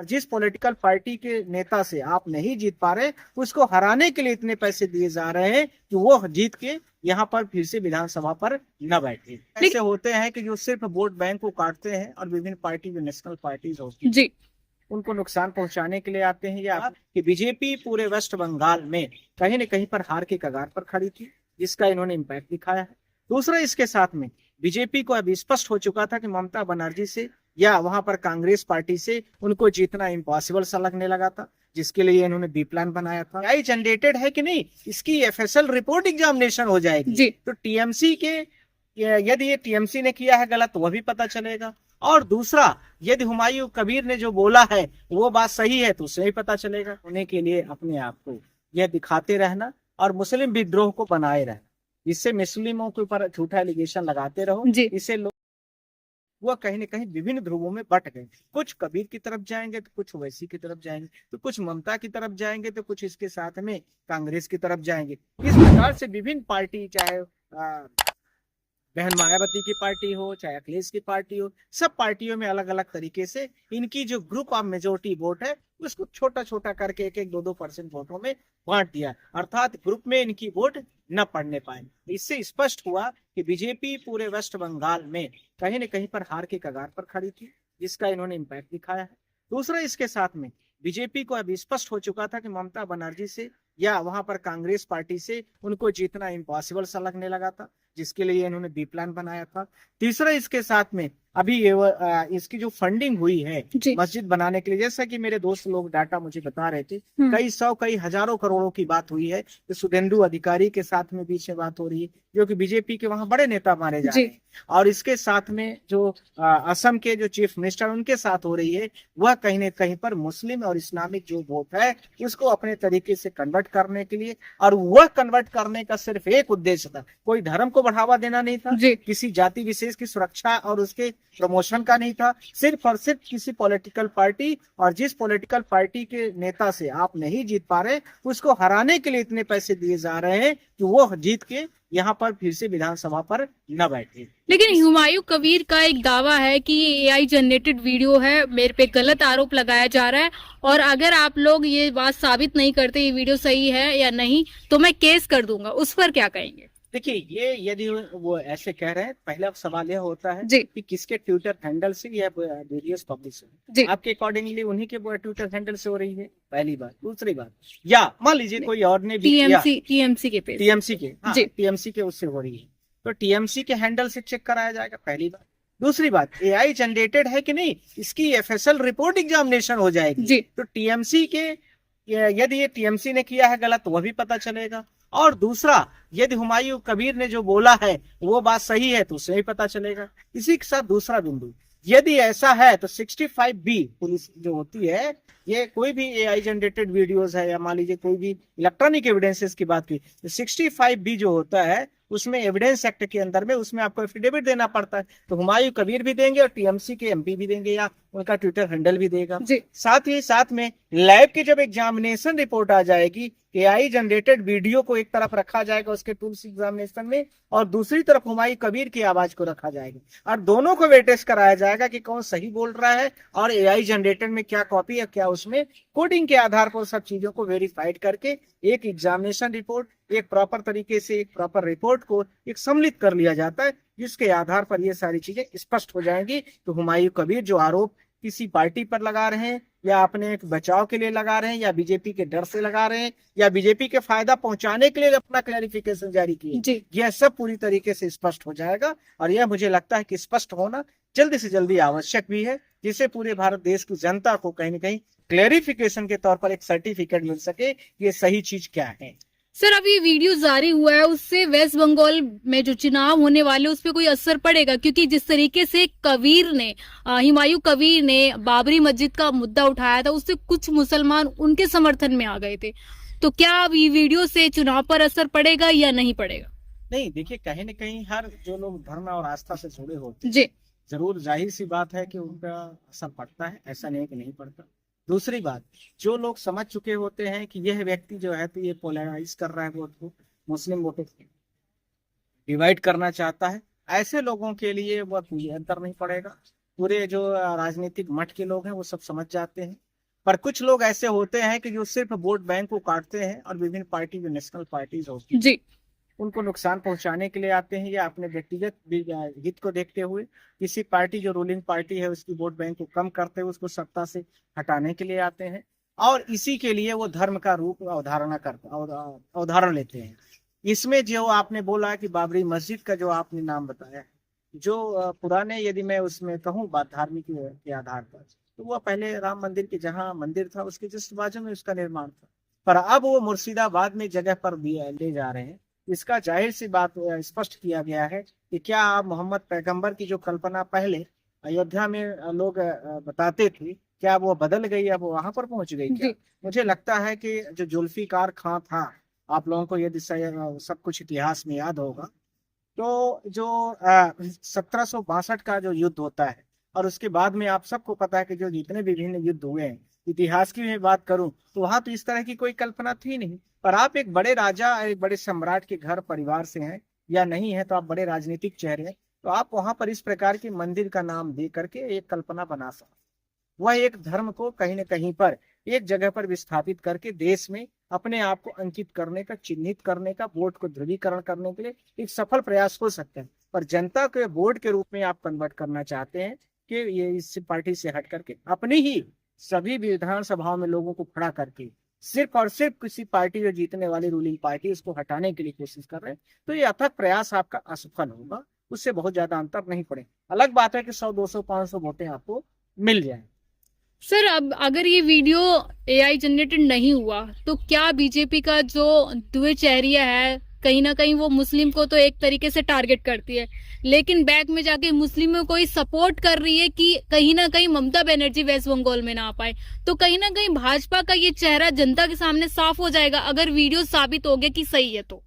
और जिस political party के नेता से आप नहीं जीत पा रहे, उसको हराने के लिए इतने पैसे दिए जा रहे हैं कि वो जीत के यहाँ पर फिर से विधानसभा पर न बैठे। ऐसे होते हैं कि जो सिर्फ वोट बैंक को काटते हैं और विभिन्न पार्टी जो नेशनल पार्टीज होती है उनको नुकसान पहुंचाने के लिए आते हैं। या कि बीजेपी पूरे वेस्ट बंगाल में कहीं न कहीं पर हार के कगार पर खड़ी थी, जिसका इन्होंने इम्पैक्ट दिखाया है। दूसरा, इसके साथ में बीजेपी को अब स्पष्ट हो चुका था कि ममता बनर्जी से या वहां पर कांग्रेस पार्टी से उनको जीतना इम्पॉसिबल सा लगने लगा था, जिसके लिए इन्होंने बी प्लान बनाया था। आई जनरेटेड है कि नहीं, इसकी एफएसएल रिपोर्ट एग्जामिनेशन हो जाएगी। तो टीएमसी के यदि ये टीएमसी ने किया है गलत, वह भी पता चलेगा। और दूसरा, यदि हुमायूं कबीर ने जो बोला है वो बात सही है तो उसे भी पता चलेगा। होने के लिए अपने आप को यह दिखाते रहना और मुस्लिम विद्रोह को बनाए रहना, इससे मुस्लिमों के ऊपर झूठा एलिगेशन लगाते रहो, इससे लोग वह कहीं न कहीं विभिन्न ध्रुवों में बट गए। कुछ कबीर की तरफ जाएंगे तो कुछ ओवैसी की तरफ जाएंगे, तो कुछ ममता की तरफ जाएंगे तो कुछ इसके साथ में कांग्रेस की तरफ जाएंगे। इस प्रकार से विभिन्न पार्टी, चाहे बहन मायावती की पार्टी हो, चाहे अखिलेश की पार्टी हो, सब पार्टियों में अलग अलग तरीके से इनकी जो ग्रुप ऑफ मेजोरिटी वोट है उसको छोटा छोटा करके 1-2% वोटों में बांट दिया, अर्थात ग्रुप में इनकी वोट न पड़ने पाए। इससे स्पष्ट हुआ कि बीजेपी पूरे वेस्ट बंगाल में कहीं न कहीं पर हार के कगार पर खड़ी थी, जिसका इन्होंने इम्पैक्ट दिखाया है। दूसरा, इसके साथ में बीजेपी को अब स्पष्ट हो चुका था कि ममता बनर्जी से या वहां पर कांग्रेस पार्टी से उनको जीतना इम्पॉसिबल सा लगने लगा था, जिसके लिए इन्होंने बी प्लान बनाया था। तीसरा, इसके साथ में अभी इसकी जो फंडिंग हुई है मस्जिद बनाने के लिए, जैसा कि मेरे दोस्त लोग डाटा मुझे बता रहे थे, कई सौ कई हजारों करोड़ों की बात हुई है। तो शुभेंदु अधिकारी के साथ में बीच में बात हो रही है, जो कि बीजेपी के वहां बड़े नेता माने जा रहे हैं। और इसके साथ में जो असम के जो चीफ मिनिस्टर उनके साथ हो रही है, वह कहीं न कहीं पर मुस्लिम और इस्लामिक जो वोट है उसको अपने तरीके से कन्वर्ट करने के लिए, और वह कन्वर्ट करने का सिर्फ एक उद्देश्य था, कोई धर्म को बढ़ावा देना नहीं था, किसी जाति विशेष की सुरक्षा और उसके प्रमोशन का नहीं था, सिर्फ और सिर्फ किसी पॉलिटिकल पार्टी और जिस पॉलिटिकल पार्टी के नेता से आप नहीं जीत पा रहे, उसको हराने के लिए इतने पैसे दिए जा रहे हैं कि वो जीत के यहाँ पर फिर से विधानसभा पर न बैठे। लेकिन हुमायूं कबीर का एक दावा है कि ये एआई जनरेटेड वीडियो है, मेरे पे गलत आरोप लगाया जा रहा है, और अगर आप लोग ये बात साबित नहीं करते ये वीडियो सही है या नहीं तो मैं केस कर दूंगा। उस पर क्या कहेंगे? देखिए, ये यदि वो ऐसे कह रहे हैं, पहला सवाल यह होता है कि किसके ट्विटर हैंडल से यह वीडियोस पब्लिश हो, आपके अकॉर्डिंगली उन्हीं के ट्विटर हैंडल से हो रही है, पहली बात। दूसरी बात, या मान लीजिए कोई और ने भी टीएमसी के उससे हो रही है, तो टीएमसी के हैंडल से चेक कराया जाएगा, पहली बात। दूसरी बात, एआई जनरेटेड है कि नहीं, इसकी एफएसएल रिपोर्ट एग्जामिनेशन हो जाएगी। तो टीएमसी के यदि ये टीएमसी ने किया है गलत, वह भी पता चलेगा। और दूसरा, यदि हुमायूं कबीर ने जो बोला है वो बात सही है तो उसे भी पता चलेगा। इसी के साथ दूसरा बिंदु, यदि ऐसा है तो 65B पुलिस जो होती है, ये कोई भी एआई जनरेटेड वीडियोस है या मान लीजिए कोई भी इलेक्ट्रॉनिक एविडेंसेस की बात की, तो 65B जो होता है उसमें एविडेंस एक्ट के अंदर में उसमें आपको एफिडेविट देना पड़ता है। तो हुमायूं कबीर भी देंगे और टीएमसी के एमपी भी देंगे या उनका ट्विटर हैंडल भी देगा। साथ ही साथ में लैब की जब एग्जामिनेशन रिपोर्ट आ जाएगी, एआई जनरेटेड वीडियो को एक तरफ रखा जाएगा उसके टूल्स एग्जामिनेशन में, और दूसरी तरफ हुमायूं कबीर की आवाज को रखा जाएगा और दोनों को वेटेज कराया जाएगा कि कौन सही बोल रहा है और एआई जनरेटेड में क्या कॉपी है क्या उसमें कोडिंग के आधार पर सब चीजों को वेरीफाइड करके एक एग्जामिनेशन रिपोर्ट, एक प्रॉपर तरीके से एक प्रॉपर रिपोर्ट को एक सम्मिलित कर लिया जाता है, जिसके आधार पर ये सारी चीजें स्पष्ट हो जाएंगी। तो हुमायूं कबीर जो आरोप किसी पार्टी पर लगा रहे हैं या अपने एक बचाव के लिए लगा रहे हैं या बीजेपी के डर से लगा रहे हैं या बीजेपी के फायदा पहुंचाने के लिए अपना क्लैरिफिकेशन जारी किए, यह सब पूरी तरीके से स्पष्ट हो जाएगा। और यह मुझे लगता है कि स्पष्ट होना जल्दी से जल्दी आवश्यक भी है, जिससे पूरे भारत देश की जनता को कहीं न कहीं क्लैरिफिकेशन के तौर पर एक सर्टिफिकेट मिल सके ये सही चीज क्या है। सर, अभी वीडियो जारी हुआ है, उससे वेस्ट बंगाल में जो चुनाव होने वाले उस पर कोई असर पड़ेगा? क्योंकि जिस तरीके से हुमायूं कबीर ने बाबरी मस्जिद का मुद्दा उठाया था, उससे कुछ मुसलमान उनके समर्थन में आ गए थे, तो क्या अब ये वीडियो से चुनाव पर असर पड़ेगा या नहीं पड़ेगा? नहीं, देखिए, कहीं न कहीं हर जो लोग धर्म और आस्था से जुड़े होते हैं, जरूर जाहिर सी बात है कि उनका असर पड़ता है, ऐसा नहीं कि नहीं पड़ता। दूसरी बात, जो लोग समझ चुके होते हैं कि यह व्यक्ति जो है तो ये पोलराइज कर रहा है वोट को, मुस्लिम वोटों को डिवाइड करना चाहता है, ऐसे लोगों के लिए वह कोई अंतर नहीं पड़ेगा। पूरे जो राजनीतिक मठ के लोग हैं वो सब समझ जाते हैं पर कुछ लोग ऐसे होते हैं कि जो सिर्फ वोट बैंक को काटते हैं और विभिन्न पार्टी जो नेशनल पार्टीज होती है जी उनको नुकसान पहुंचाने के लिए आते हैं या अपने व्यक्तिगत हित को देखते हुए किसी पार्टी जो रूलिंग पार्टी है उसकी वोट बैंक को कम करते हुए उसको सत्ता से हटाने के लिए आते हैं और इसी के लिए वो धर्म का रूप अवधारण लेते हैं। इसमें जो आपने बोला कि बाबरी मस्जिद का जो आपने नाम बताया, जो पुराने यदि मैं उसमें कहूँ बात धार्मिक के आधार पर, तो वह पहले राम मंदिर के जहाँ मंदिर था उसके जस्ट बाजू में उसका निर्माण था, पर अब वो मुर्शिदाबाद में जगह पर ले जा रहे हैं। इसका जाहिर सी बात स्पष्ट किया गया है कि क्या आप मोहम्मद पैगंबर की जो कल्पना पहले अयोध्या में लोग बताते थे, क्या वो बदल गई, अब वहां पर पहुंच गई क्या? मुझे लगता है कि जो जुल्फिकार खां था, आप लोगों को यदि सब कुछ इतिहास में याद होगा, तो जो 1762 का जो युद्ध होता है और उसके बाद में आप सबको पता है कि जो जितने विभिन्न युद्ध हुए हैं, इतिहास की मैं बात करूं तो वहां तो इस तरह की कोई कल्पना थी नहीं। पर आप एक बड़े राजा, एक बड़े सम्राट के घर परिवार से हैं या नहीं है, तो आप बड़े राजनीतिक चेहरे हैं, तो आप वहां पर इस प्रकार के मंदिर का नाम दे करके एक कल्पना बना सकते। वह एक धर्म को कहीं न कहीं पर एक जगह पर विस्थापित करके देश में अपने आप को अंकित करने का, चिन्हित करने का, वोट को ध्रुवीकरण करने के लिए एक सफल प्रयास हो सकता है। पर जनता के वोट के रूप में आप कन्वर्ट करना चाहते हैं कि ये इस पार्टी से हट करके अपनी ही सभी विधानसभाओं में लोगों को खड़ा करके सिर्फ और सिर्फ किसी पार्टी जो जीतने वाली रूलिंग पार्टी उसको हटाने के लिए कोशिश कर रहे हैं, तो ये अथक प्रयास आपका असफल होगा, उससे बहुत ज्यादा अंतर नहीं पड़े। अलग बात है कि 100, 200, 500 वोटें आपको मिल जाए। सर, अब अगर ये वीडियो एआई जनरेटेड नहीं हुआ तो क्या बीजेपी का जो द्विचेहरिया है, कहीं ना कहीं वो मुस्लिम को तो एक तरीके से टारगेट करती है, लेकिन बैक में जाके मुस्लिमों को ही सपोर्ट कर रही है कि कहीं ना कहीं ममता बनर्जी वेस्ट बंगाल में ना आ पाए, तो कहीं ना कहीं भाजपा का ये चेहरा जनता के सामने साफ हो जाएगा अगर वीडियो साबित हो गया कि सही है तो?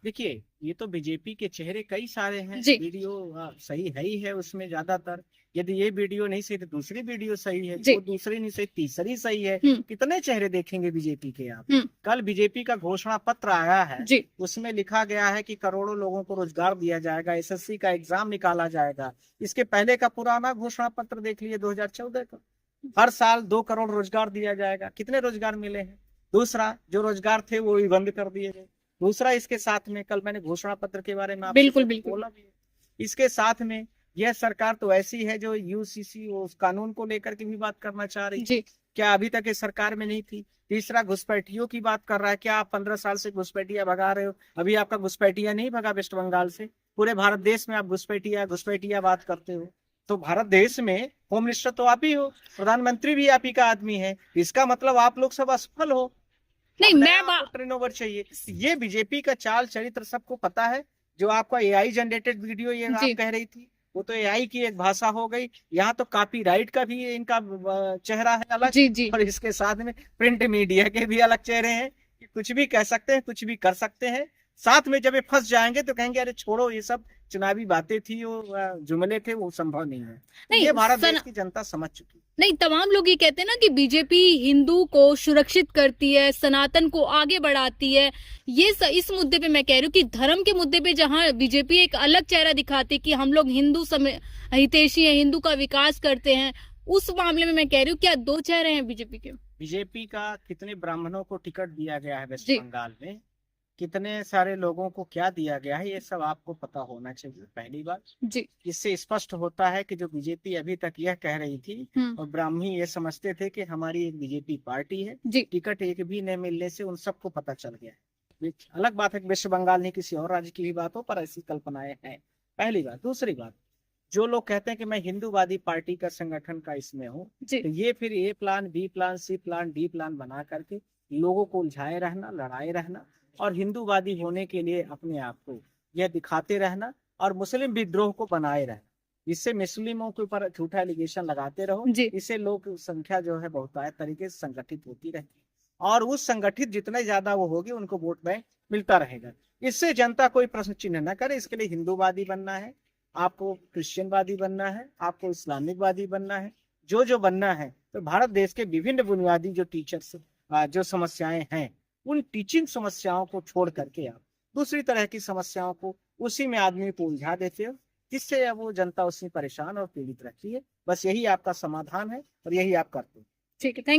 देखिए, ये तो बीजेपी के चेहरे कई सारे हैं, जी। वीडियो सही है ही है उसमें ज्यादातर। यदि ये वीडियो नहीं सही तो दूसरी वीडियो सही है, जी। वो दूसरी नहीं सही तीसरी सही है। हम्म। कितने चेहरे देखेंगे बीजेपी के आप? कल बीजेपी का घोषणा पत्र आया है, जी। उसमें लिखा गया है कि करोड़ों लोगों को रोजगार दिया जाएगा, एसएससी का एग्जाम निकाला जाएगा। इसके पहले का पुराना घोषणा पत्र देख लिए 2014 का, हर साल 2 करोड़ रोजगार दिया जाएगा। कितने रोजगार मिले हैं? दूसरा, जो रोजगार थे वो भी बंद कर दिए गए। दूसरा, इसके साथ में कल मैंने घोषणा पत्र के बारे में बिल्कुल बोला भी है, इसके साथ में यह सरकार तो ऐसी है जो यूसीसी उस कानून को लेकर के भी बात करना चाह रही है, क्या अभी तक इस सरकार में नहीं थी? तीसरा, घुसपैठियों की बात कर रहा है, क्या आप 15 साल से घुसपैठिया भगा रहे हो? अभी आपका घुसपैठिया नहीं भगा वेस्ट बंगाल से, पूरे भारत देश में आप घुसपैठिया बात करते हो। तो भारत देश में होम मिनिस्टर तो आप ही हो, प्रधानमंत्री भी आप ही का आदमी है, इसका मतलब आप लोग सब असफल हो। नहीं, मैं टर्न ओवर चाहिए। ये बीजेपी का चाल चरित्र सबको पता है। जो आपका एआई जनरेटेड वीडियो ये आप कह रही थी, वो तो एआई की एक भाषा हो गई। यहाँ तो कॉपीराइट का भी इनका चेहरा है अलग। जी। और इसके साथ में प्रिंट मीडिया के भी अलग चेहरे हैं, कुछ भी कह सकते हैं, कुछ भी कर सकते हैं। साथ में जब ये फंस जाएंगे तो कहेंगे अरे छोड़ो, ये सब चुनावी बातें थी, वो जुमले थे, वो संभव नहीं है। नहीं, ये भारत देश की जनता समझ चुकी। नहीं, तमाम लोग ये कहते हैं ना कि बीजेपी हिंदू को सुरक्षित करती है, सनातन को आगे बढ़ाती है। ये इस मुद्दे पे मैं कह रही हूँ कि धर्म के मुद्दे पे जहाँ बीजेपी एक अलग चेहरा दिखाती है कि हम लोग हिंदू हितैषी हैं, हिंदू का विकास करते हैं, उस मामले में मैं कह रही हूँ क्या 2 चेहरे हैं बीजेपी के? बीजेपी का कितने ब्राह्मणों को टिकट दिया गया है वेस्ट बंगाल में, कितने सारे लोगों को क्या दिया गया है, ये सब आपको पता होना चाहिए। पहली बात जी, इससे स्पष्ट होता है कि जो बीजेपी अभी तक यह कह रही थी और ब्राह्मणी ये समझते थे कि हमारी एक बीजेपी पार्टी है, टिकट एक भी न मिलने से उन सबको पता चल गया है। अलग बात है कि वेस्ट बंगाल नहीं किसी और राज्य की भी बात हो, पर ऐसी कल्पनाएं हैं। पहली बात। दूसरी बात, जो लोग कहते हैं कि मैं हिंदूवादी पार्टी का संगठन का इसमें हूँ, तो ये फिर ए प्लान, बी प्लान, सी प्लान, डी प्लान बना करके लोगों को उलझाए रहना, लड़ाए रहना और हिंदूवादी होने के लिए अपने आप को यह दिखाते रहना और मुस्लिम विद्रोह को बनाए रहना। इससे मुस्लिमों के ऊपर झूठा एलिगेशन लगाते रहो, इससे लोग संख्या जो है बहुतायत तरीके से संगठित होती रहेगी और उस संगठित जितने ज्यादा वो होगी उनको वोट बैंक मिलता रहेगा। इससे जनता कोई प्रश्न चिन्ह न करे। इसके लिए हिंदूवादी बनना है, आपको क्रिश्चियनवादी बनना है, आपको इस्लामिकवादी बनना है, जो बनना है। तो भारत देश के विभिन्न बुनियादी जो टीचर्स जो समस्याएं हैं, उन टीचिंग समस्याओं को छोड़ करके आप दूसरी तरह की समस्याओं को उसी में आदमी को उलझा देते हो, जिससे वो जनता उसमें परेशान और पीड़ित रहती है। बस यही आपका समाधान है और यही आप करते हो। ठीक है, थैंक यू।